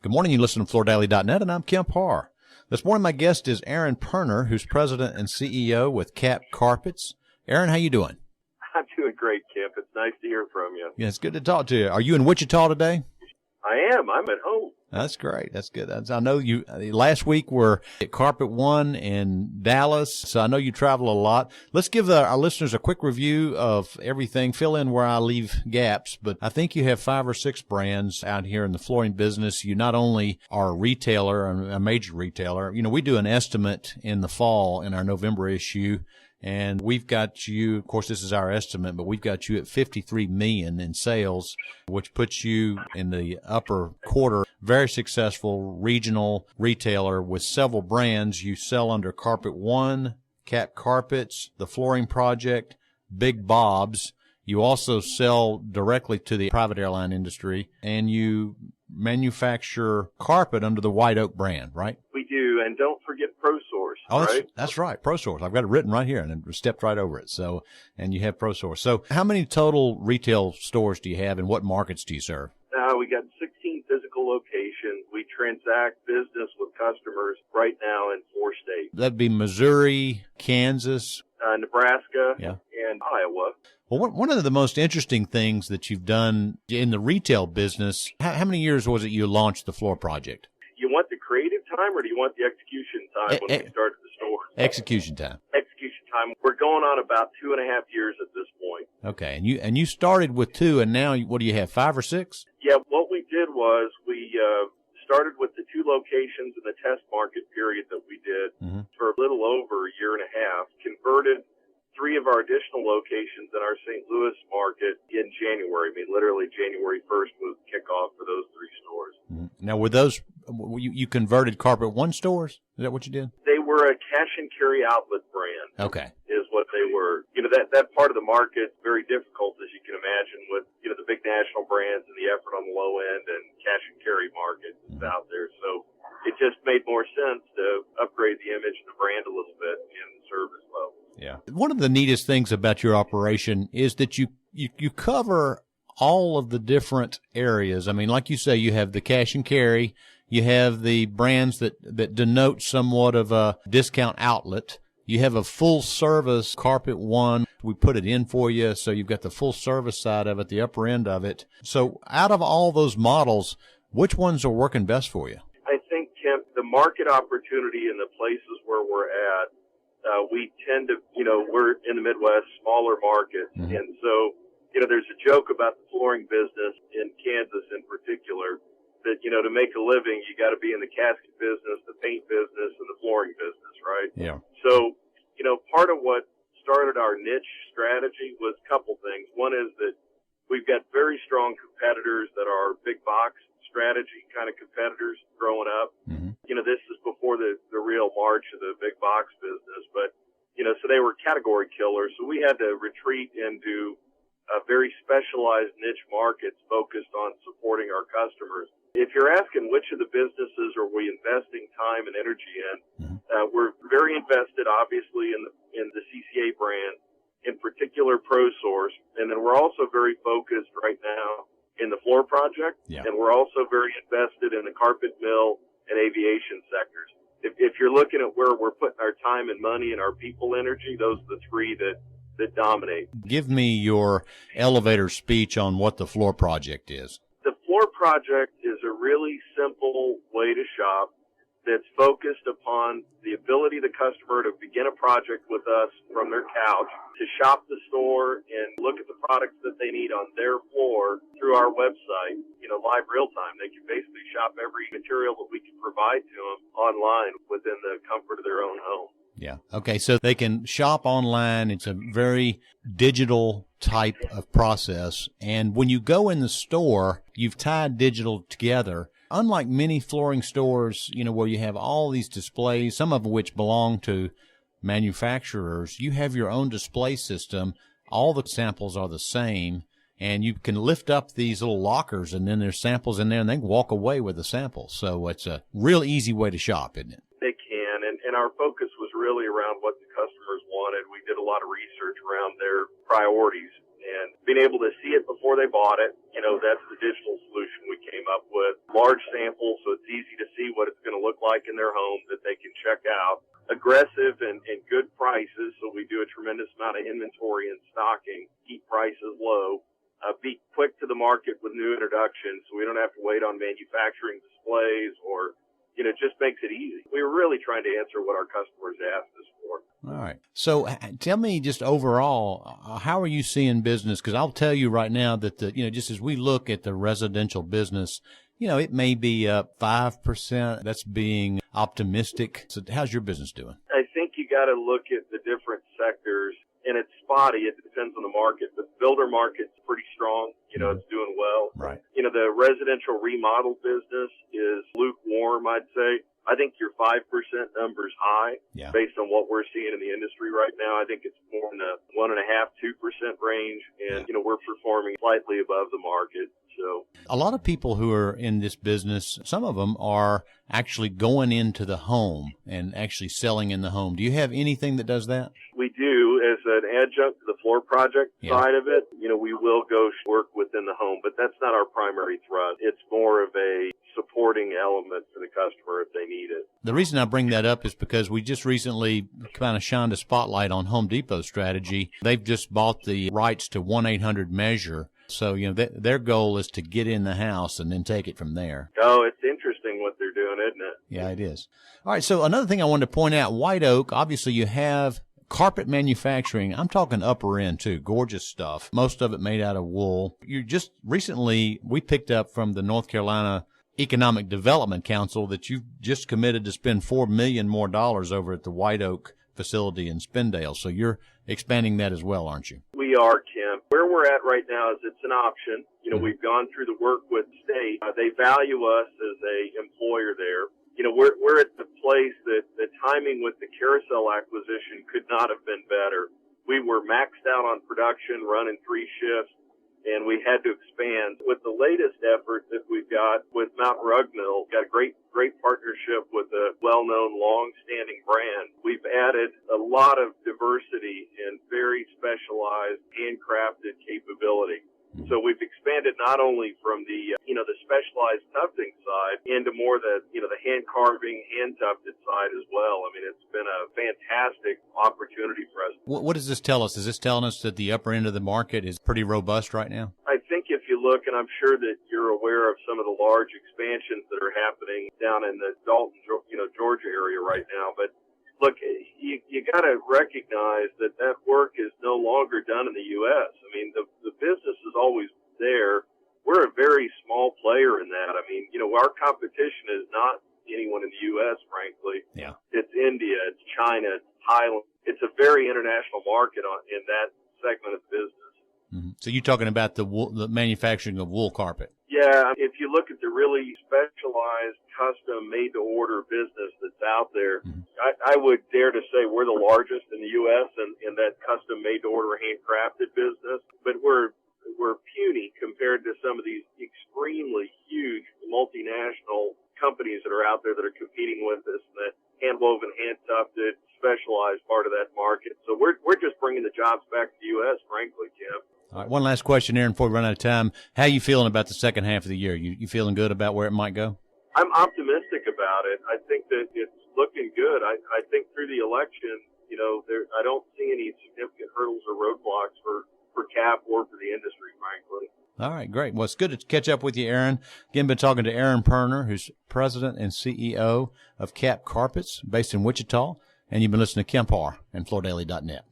Good morning. You listen to FloorDaily.net, and I'm Kemp Harr. This morning, my guest is Aaron Pirner, who's president and CEO with Kemp Carpets. Aaron, how you doing? I'm doing great, Kemp. It's nice to hear from you. Yeah, it's good to talk to you. Are you in Wichita today? I am. I'm at home. That's great. That's good. I know you last week were at Carpet One in Dallas, so I know you travel a lot. Let's give our listeners a quick review of everything, fill in where I leave gaps, but I think you have 5 or 6 brands out here in the flooring business. You not only are a retailer, a major retailer, we do an estimate in the fall in our November issue. And we've got you, of course, this is our estimate, but we've got you at $53 million in sales, which puts you in the upper quarter. Very successful regional retailer with several brands. You sell under Carpet One, Kemp Carpets, The Flooring Project, Big Bob's. You also sell directly to the private airline industry, and you manufacture carpet under the White Oak brand, right? We do, and don't forget Prosource. Oh, right? That's right, Prosource. I've got it written right here, and it stepped right over it. So, and you have Prosource. So, how many total retail stores do you have, and what markets do you serve? We got 16 physical locations. We transact business with customers right now in 4 states. That'd be Missouri, Kansas, Nebraska, yeah, and Iowa. Well, one of the most interesting things that you've done in the retail business, how many years was it you launched the Floor Project? You want the creative time, or do you want the execution time when we started the store? Execution time. Execution time. We're going on about 2.5 years at this point. Okay, and you started with 2, and now what do you have, 5 or 6? Yeah, what we did was we started with the 2 locations in the test market period that we did for a little over a year and a half, converted 3 of our additional locations in our St. Louis market in January. I mean, literally January 1st was the kickoff for those 3 stores. Now, were those, you converted Carpet One stores? Is that what you did? They were a cash and carry outlet brand. Okay. Is what they were. That part of the market, very difficult, as you can imagine, with, the big national brands and the effort on the low end and cash and carry market out there. So it just made more sense to upgrade the image and the brand a little bit and the service level. Yeah. One of the neatest things about your operation is that you cover all of the different areas. I mean, like you say, you have the cash and carry, you have the brands that denote somewhat of a discount outlet. You have a full service Carpet One. We put it in for you, so you've got the full service side of it, the upper end of it. So out of all those models, which ones are working best for you? I think, Kemp, the market opportunity in the places where we're at, we tend to, we're in the Midwest, smaller markets. And so, there's a joke about the flooring business in Kansas in particular that, to make a living, you got to be in the casket business, the paint business, and the flooring business, right? Yeah. So, part of what started our niche strategy was a couple things. One is that we've got very strong competitors that are big box strategy kind of competitors growing up. This is before the real march of the big box business, but, so they were category killers. So we had to retreat into very specialized niche markets focused on supporting our customers. If you're asking which of the businesses are we investing time and energy in, we're very invested, obviously, in the CCA brand, in particular Prosource, and then we're also very focused right now in the Floor Project, and we're also very invested in the carpet mill and aviation sectors. If you're looking at where we're putting our time and money and our people energy, those are the 3 that dominate. Give me your elevator speech on what the Floor Project is. The Floor Project is a really simple way to shop that's focused upon the ability of the customer to begin a project with us from their couch, to shop the store and look at the products that they need on their floor through our website, live real time. They can basically shop every material that we can provide to them online within the comfort of their own home. Yeah. Okay. So they can shop online. It's a very digital type of process. And when you go in the store, you've tied digital together. Unlike many flooring stores, where you have all these displays, some of which belong to manufacturers, you have your own display system. All the samples are the same. And you can lift up these little lockers, and then there's samples in there, and they can walk away with the samples. So it's a real easy way to shop, isn't it? They can, and our focus was really around what the customers wanted. We did a lot of research around their priorities, and being able to see it before they bought it, that's the digital solution we came up with. large sample, so it's easy to see what it's going to look like in their home that they can check out. Aggressive and good prices, so we do a tremendous amount of inventory and stocking, keep prices low. Be quick to the market with new introductions, so we don't have to wait on manufacturing displays or, just makes it easy. We're really trying to answer what our customers asked us for. All right. So tell me just overall, how are you seeing business? Because I'll tell you right now that just as we look at the residential business, it may be up 5%. That's being optimistic. So how's your business doing? I think you got to look at the different sectors, and it's spotty. It depends on the market. The builder market's pretty strong. It's doing well. Right. The residential remodel business is lukewarm, I'd say. I think your 5% number is high based on what we're seeing in the industry right now. I think it's more in the 1.5–2% range, and we're performing slightly above the market. So a lot of people who are in this business, some of them are actually going into the home and actually selling in the home. Do you have anything that does that? We do as an adjunct to the floor project side of it. We will go work within the home, but that's not our primary thrust. It's more of a supporting element for the customer if they need it. The reason I bring that up is because we just recently kind of shined a spotlight on Home Depot's strategy. They've just bought the rights to 1-800-MEASURE. So, their goal is to get in the house and then take it from there. Oh, it's interesting what they're doing, isn't it? Yeah, it is. All right. So another thing I wanted to point out, White Oak, obviously you have carpet manufacturing. I'm talking upper end too. Gorgeous stuff. Most of it made out of wool. We picked up from the North Carolina Economic Development Council that you've just committed to spend $4 million more over at the White Oak facility in Spindale. So you're expanding that as well, aren't you? We are, Kemp. Where we're at right now is it's an option. We've gone through the work with the state. They value us as a employer there. We're at the place that the timing with the Carousel acquisition could not have been better. We were maxed out on production, running 3 shifts, and we had to expand. With the latest effort that we've got with Mountain Rug Mill, got a great partnership with a well-known, long-standing brand. We've added a lot of diversity and very specialized, handcrafted capability. So we've expanded not only from the specialized tufting side into more the hand carving, hand tufted side as well. I mean, it's been a fantastic opportunity for us. What does this tell us? Is this telling us that the upper end of the market is pretty robust right now? I think if you look, and I'm sure that you're aware of some of the large expansions that are happening down in the Dalton, Georgia area right now, but look, you got to recognize that work is no longer done in the U.S. I mean, the business is always there. We're a very small player in that. I mean, our competition is not anyone in the U.S., frankly. Yeah. It's India, it's China, it's Thailand. It's a very international market in that segment of business. Mm-hmm. So you're talking about the manufacturing of wool carpet? Yeah. If you look at the really specialized, custom, made-to-order business that's out there, I would dare to say we're the largest in the U.S. in that custom, made-to-order, handcrafted business. But we're puny compared to some of these extremely huge multinational companies that are out there that are competing with us in that hand-woven, hand-tufted, specialized part of that market. So we're just bringing the jobs back to the U.S., frankly, Kim. All right, one last question, Aaron, before we run out of time. How are you feeling about the second half of the year? You feeling good about where it might go? I'm optimistic about it. I think that it's looking good. I think through the election, I don't see any significant hurdles or roadblocks for CAP or for the industry, frankly. All right, great. Well, it's good to catch up with you, Aaron. Again, been talking to Aaron Pirner, who's president and CEO of CAP Carpets, based in Wichita. And you've been listening to Kemp Harr and FloorDaily.net.